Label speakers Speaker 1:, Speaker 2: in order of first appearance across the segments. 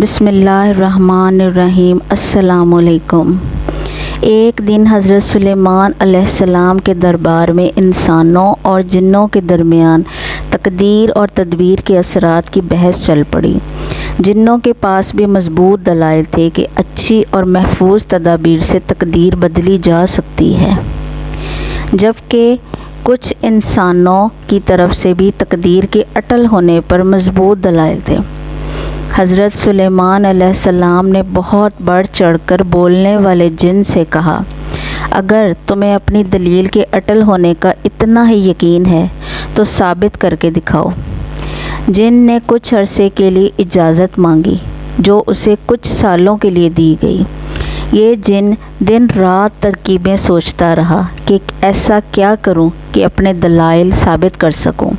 Speaker 1: بسم اللہ الرحمن الرحیم۔ السلام علیکم۔ ایک دن حضرت سلیمان علیہ السلام کے دربار میں انسانوں اور جنوں کے درمیان تقدیر اور تدبیر کے اثرات کی بحث چل پڑی۔ جنوں کے پاس بھی مضبوط دلائل تھے کہ اچھی اور محفوظ تدابیر سے تقدیر بدلی جا سکتی ہے، جبکہ کچھ انسانوں کی طرف سے بھی تقدیر کے اٹل ہونے پر مضبوط دلائل تھے۔ حضرت سلیمان علیہ السلام نے بہت بڑھ چڑھ کر بولنے والے جن سے کہا، اگر تمہیں اپنی دلیل کے اٹل ہونے کا اتنا ہی یقین ہے تو ثابت کر کے دکھاؤ۔ جن نے کچھ عرصے کے لیے اجازت مانگی جو اسے کچھ سالوں کے لیے دی گئی۔ یہ جن دن رات ترکیبیں سوچتا رہا کہ ایسا کیا کروں کہ اپنے دلائل ثابت کر سکوں۔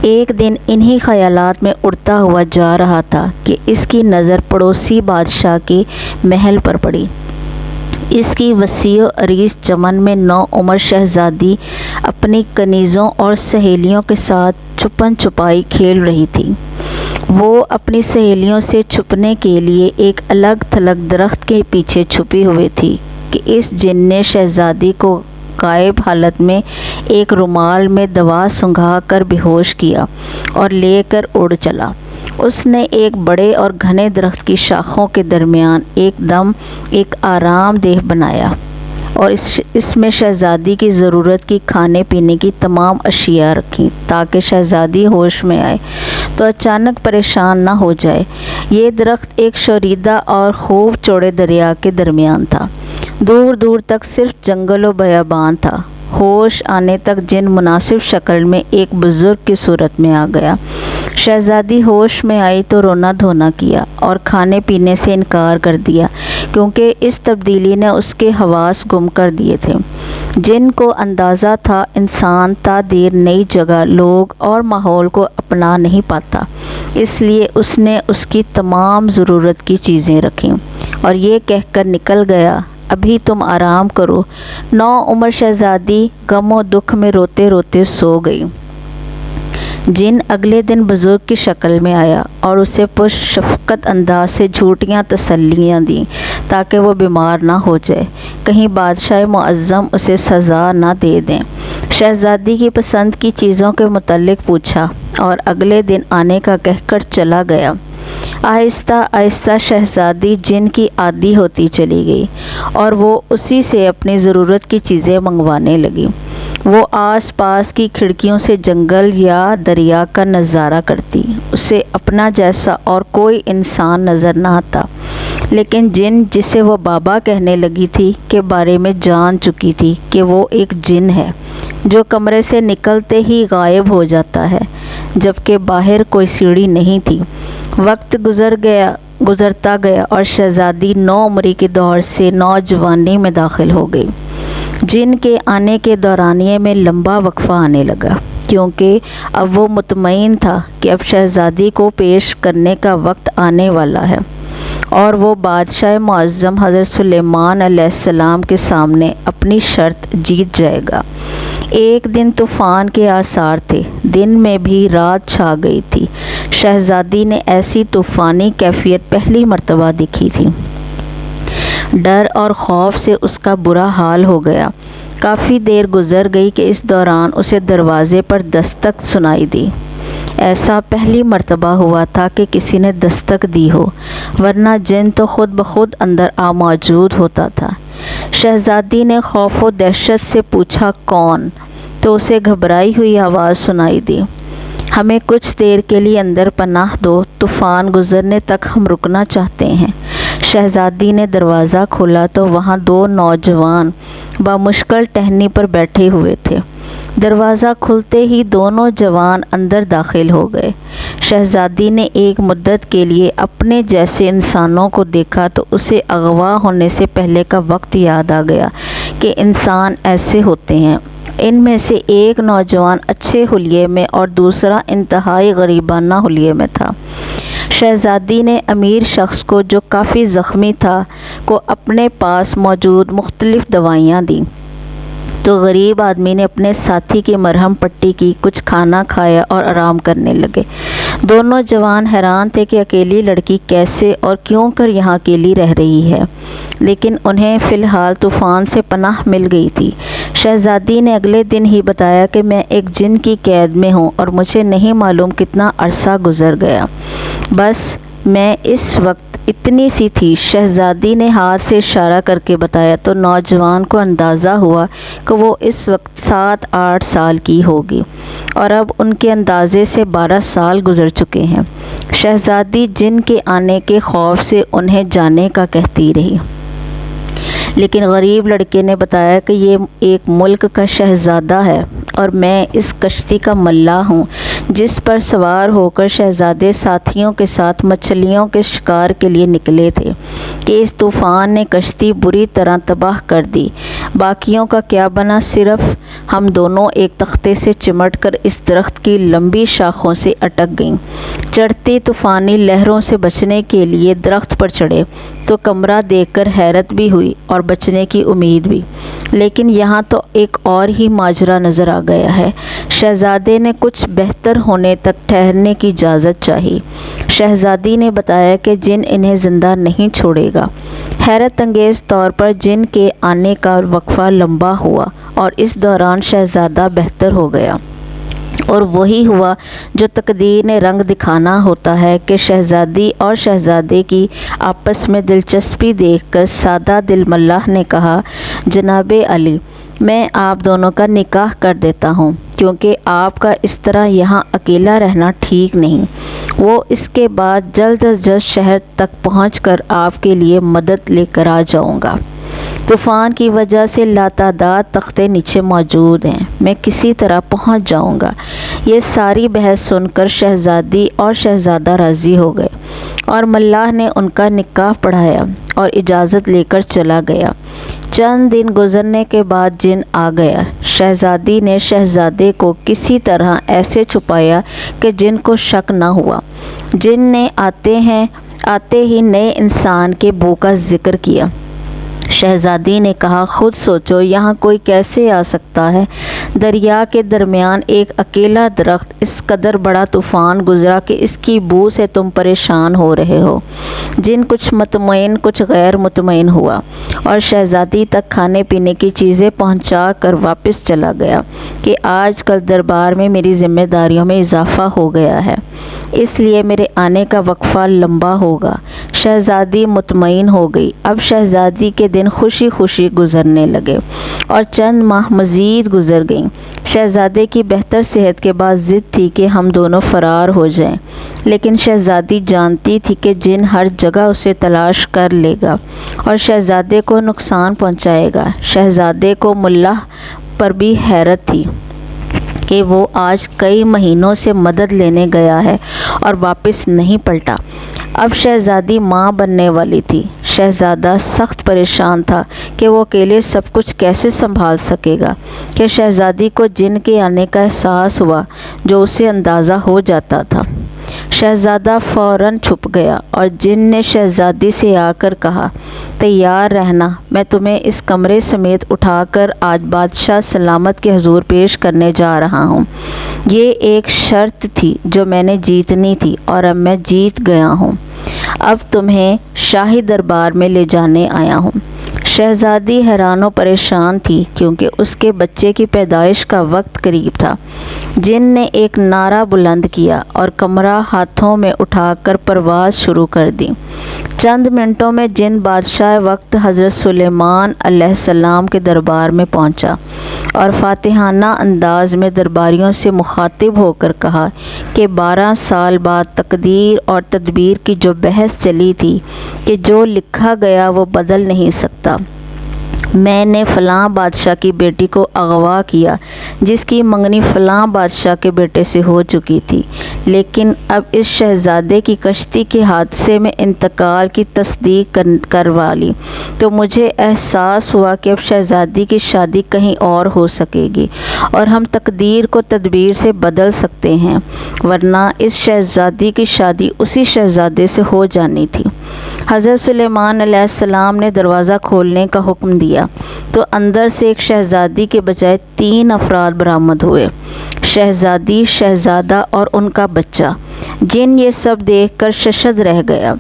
Speaker 1: ایک دن انہی خیالات میں اڑتا ہوا جا رہا تھا کہ اس کی نظر پڑوسی بادشاہ کے محل پر پڑی۔ اس کی وسیع و عریض چمن میں نوعمر شہزادی اپنی کنیزوں اور سہیلیوں کے ساتھ چھپن چھپائی کھیل رہی تھی۔ وہ اپنی سہیلیوں سے چھپنے کے لیے ایک الگ تھلگ درخت کے پیچھے چھپی ہوئی تھی کہ اس جن نے شہزادی کو غائب حالت میں ایک رومال میں دوا سنگھا کر بے ہوش کیا اور لے کر اڑ چلا۔ اس نے ایک بڑے اور گھنے درخت کی شاخوں کے درمیان ایک آرام دہ بنایا اور اس میں شہزادی کی ضرورت کی کھانے پینے کی تمام اشیاء رکھیں تاکہ شہزادی ہوش میں آئے تو اچانک پریشان نہ ہو جائے۔ یہ درخت ایک شوریدہ اور خوب چوڑے دریا کے درمیان تھا۔ دور دور تک صرف جنگل و بیابان تھا۔ ہوش آنے تک جن مناسب شکل میں ایک بزرگ کی صورت میں آ گیا۔ شہزادی ہوش میں آئی تو رونا دھونا کیا اور کھانے پینے سے انکار کر دیا کیونکہ اس تبدیلی نے اس کے حواس گم کر دیے تھے۔ جن کو اندازہ تھا انسان تا دیر نئی جگہ، لوگ اور ماحول کو اپنا نہیں پاتا، اس لیے اس نے اس کی تمام ضرورت کی چیزیں رکھیں اور یہ کہہ کر نکل گیا، ابھی تم آرام کرو۔ نوعمر شہزادی غم و دکھ میں روتے روتے سو گئی۔ جن اگلے دن بزرگ کی شکل میں آیا اور اسے پرشفقت انداز سے جھوٹیاں تسلیاں دیں تاکہ وہ بیمار نہ ہو جائے، کہیں بادشاہ معظم اسے سزا نہ دے دیں۔ شہزادی کی پسند کی چیزوں کے متعلق پوچھا اور اگلے دن آنے کا کہہ کر چلا گیا۔ آہستہ آہستہ شہزادی جن کی عادی ہوتی چلی گئی اور وہ اسی سے اپنی ضرورت کی چیزیں منگوانے لگی۔ وہ آس پاس کی کھڑکیوں سے جنگل یا دریا کا نظارہ کرتی، اسے اپنا جیسا اور کوئی انسان نظر نہ آتا، لیکن جن جسے وہ بابا کہنے لگی تھی کے بارے میں جان چکی تھی کہ وہ ایک جن ہے جو کمرے سے نکلتے ہی غائب ہو جاتا ہے، جبکہ باہر کوئی سیڑھی نہیں تھی۔ وقت گزرتا گیا اور شہزادی نوعمری کے دور سے نوجوانی میں داخل ہو گئی۔ جن کے آنے کے دورانیے میں لمبا وقفہ آنے لگا کیونکہ اب وہ مطمئن تھا کہ اب شہزادی کو پیش کرنے کا وقت آنے والا ہے اور وہ بادشاہ معظم حضرت سلیمان علیہ السلام کے سامنے اپنی شرط جیت جائے گا۔ ایک دن طوفان کے آثار تھے، دن میں بھی رات چھا گئی تھی۔ شہزادی نے ایسی طوفانی کیفیت پہلی مرتبہ دیکھی تھی۔ ڈر اور خوف سے اس کا برا حال ہو گیا۔ کافی دیر گزر گئی کہ اس دوران اسے دروازے پر دستک سنائی دی۔ ایسا پہلی مرتبہ ہوا تھا کہ کسی نے دستک دی ہو، ورنہ جن تو خود بخود اندر آ موجود ہوتا تھا۔ شہزادی نے خوف و دہشت سے پوچھا کون، تو اسے گھبرائی ہوئی آواز سنائی دی، ہمیں کچھ دیر کے لیے اندر پناہ دو، طوفان گزرنے تک ہم رکنا چاہتے ہیں۔ شہزادی نے دروازہ کھولا تو وہاں دو نوجوان بمشکل ٹہنی پر بیٹھے ہوئے تھے۔ دروازہ کھلتے ہی دونوں جوان اندر داخل ہو گئے۔ شہزادی نے ایک مدت کے لیے اپنے جیسے انسانوں کو دیکھا تو اسے اغوا ہونے سے پہلے کا وقت یاد آ گیا کہ انسان ایسے ہوتے ہیں۔ ان میں سے ایک نوجوان اچھے حلیے میں اور دوسرا انتہائی غریبانہ حلیے میں تھا۔ شہزادی نے امیر شخص کو، جو کافی زخمی تھا، کو اپنے پاس موجود مختلف دوائیاں دیں تو غریب آدمی نے اپنے ساتھی کی مرہم پٹی کی، کچھ کھانا کھایا اور آرام کرنے لگے۔ دونوں جوان حیران تھے کہ اکیلی لڑکی کیسے اور کیوں کر یہاں اکیلی رہ رہی ہے، لیکن انہیں فی الحال طوفان سے پناہ مل گئی تھی۔ شہزادی نے اگلے دن ہی بتایا کہ میں ایک جن کی قید میں ہوں اور مجھے نہیں معلوم کتنا عرصہ گزر گیا، بس میں اس وقت اتنی سی تھی۔ شہزادی نے ہاتھ سے اشارہ کر کے بتایا تو نوجوان کو اندازہ ہوا کہ وہ اس وقت 7-8 سال کی ہوگی، اور اب ان کے اندازے سے 12 سال گزر چکے ہیں۔ شہزادی جن کے آنے کے خوف سے انہیں جانے کا کہتی رہی، لیکن غریب لڑکے نے بتایا کہ یہ ایک ملک کا شہزادہ ہے اور میں اس کشتی کا ملا ہوں جس پر سوار ہو کر شہزادے ساتھیوں کے ساتھ مچھلیوں کے شکار کے لیے نکلے تھے کہ اس طوفان نے کشتی بری طرح تباہ کر دی۔ باقیوں کا کیا بنا، صرف ہم دونوں ایک تختے سے چمٹ کر اس درخت کی لمبی شاخوں سے اٹک گئیں۔ چڑھتی طوفانی لہروں سے بچنے کے لیے درخت پر چڑھے تو کمرہ دیکھ کر حیرت بھی ہوئی اور بچنے کی امید بھی، لیکن یہاں تو ایک اور ہی ماجرا نظر آ گیا ہے۔ شہزادے نے کچھ بہتر ہونے تک ٹھہرنے کی اجازت چاہی۔ شہزادی نے بتایا کہ جن انہیں زندہ نہیں چھوڑے گا۔ حیرت انگیز طور پر جن کے آنے کا وقفہ لمبا ہوا اور اس دوران شہزادہ بہتر ہو گیا، اور وہی ہوا جو تقدیر نے رنگ دکھانا ہوتا ہے کہ شہزادی اور شہزادے کی آپس میں دلچسپی دیکھ کر سادہ دل ملاح نے کہا، جناب علی، میں آپ دونوں کا نکاح کر دیتا ہوں، کیونکہ آپ کا اس طرح یہاں اکیلا رہنا ٹھیک نہیں۔ وہ اس کے بعد جلد از جلد شہر تک پہنچ کر آپ کے لیے مدد لے کر آ جاؤں گا۔ طوفان کی وجہ سے لاتعداد تختے نیچے موجود ہیں، میں کسی طرح پہنچ جاؤں گا۔ یہ ساری بحث سن کر شہزادی اور شہزادہ راضی ہو گئے اور ملاح نے ان کا نکاح پڑھایا اور اجازت لے کر چلا گیا۔ چند دن گزرنے کے بعد جن آ گیا۔ شہزادی نے شہزادے کو کسی طرح ایسے چھپایا کہ جن کو شک نہ ہوا۔ جن نے آتے ہی نئے انسان کے بو کا ذکر کیا۔ شہزادی نے کہا، خود سوچو یہاں کوئی کیسے آ سکتا ہے؟ دریا کے درمیان ایک اکیلا درخت، اس قدر بڑا طوفان گزرا کہ اس کی بو سے تم پریشان ہو رہے ہو۔ جن کچھ مطمئن کچھ غیر مطمئن ہوا اور شہزادی تک کھانے پینے کی چیزیں پہنچا کر واپس چلا گیا کہ آج کل دربار میں میری ذمہ داریوں میں اضافہ ہو گیا ہے، اس لیے میرے آنے کا وقفہ لمبا ہوگا۔ شہزادی مطمئن ہو گئی۔ اب شہزادی کے دن خوشی خوشی گزرنے لگے اور چند ماہ مزید گزر گئیں۔ شہزادے کی بہتر صحت کے بعد ضد تھی کہ ہم دونوں فرار ہو جائیں، لیکن شہزادی جانتی تھی کہ جن ہر جگہ اسے تلاش کر لے گا اور شہزادے کو نقصان پہنچائے گا۔ شہزادے کو ملاح پر بھی حیرت تھی کہ وہ آج کئی مہینوں سے مدد لینے گیا ہے اور واپس نہیں پلٹا۔ اب شہزادی ماں بننے والی تھی۔ شہزادہ سخت پریشان تھا کہ وہ اکیلے سب کچھ کیسے سنبھال سکے گا کہ شہزادی کو جن کے آنے کا احساس ہوا، جو اسے اندازہ ہو جاتا تھا۔ شہزادہ فوراً چھپ گیا اور جن نے شہزادی سے آ کر کہا، تیار رہنا، میں تمہیں اس کمرے سمیت اٹھا کر آج بادشاہ سلامت کے حضور پیش کرنے جا رہا ہوں۔ یہ ایک شرط تھی جو میں نے جیتنی تھی اور اب میں جیت گیا ہوں۔ اب تمہیں شاہی دربار میں لے جانے آیا ہوں۔ شہزادی حیران و پریشان تھی کیونکہ اس کے بچے کی پیدائش کا وقت قریب تھا۔ جن نے ایک نعرہ بلند کیا اور کمرہ ہاتھوں میں اٹھا کر پرواز شروع کر دی۔ چند منٹوں میں جن بادشاہ وقت حضرت سلیمان علیہ السلام کے دربار میں پہنچا اور فاتحانہ انداز میں درباریوں سے مخاطب ہو کر کہا کہ 12 سال بعد تقدیر اور تدبیر کی جو بحث چلی تھی کہ جو لکھا گیا وہ بدل نہیں سکتا، میں نے فلاں بادشاہ کی بیٹی کو اغوا کیا جس کی منگنی فلاں بادشاہ کے بیٹے سے ہو چکی تھی، لیکن اب اس شہزادے کی کشتی کے حادثے میں انتقال کی تصدیق کروا لی تو مجھے احساس ہوا کہ اب شہزادی کی شادی کہیں اور ہو سکے گی اور ہم تقدیر کو تدبیر سے بدل سکتے ہیں، ورنہ اس شہزادی کی شادی اسی شہزادے سے ہو جانی تھی۔ حضرت سلیمان علیہ السلام نے دروازہ کھولنے کا حکم دیا تو اندر سے ایک شہزادی کے بجائے 3 افراد برآمد ہوئے، شہزادی، شہزادہ اور ان کا بچہ۔ جن یہ سب دیکھ کر ششد رہ گیا۔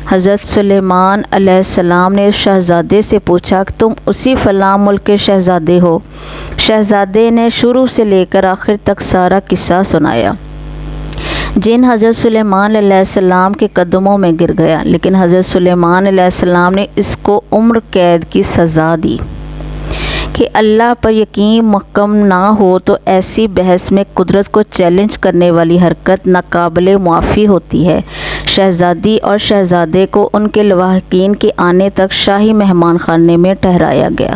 Speaker 1: حضرت سلیمان علیہ السلام نے اس شہزادے سے پوچھا کہ تم اسی فلاں ملک کے شہزادے ہو؟ شہزادے نے شروع سے لے کر آخر تک سارا قصہ سنایا۔ جن حضرت سلیمان علیہ السلام کے قدموں میں گر گیا، لیکن حضرت سلیمان علیہ السلام نے اس کو عمر قید کی سزا دی کہ اللہ پر یقین محکم نہ ہو تو ایسی بحث میں قدرت کو چیلنج کرنے والی حرکت ناقابل معافی ہوتی ہے۔ شہزادی اور شہزادے کو ان کے لواحقین کے آنے تک شاہی مہمان خانے میں ٹھہرایا گیا۔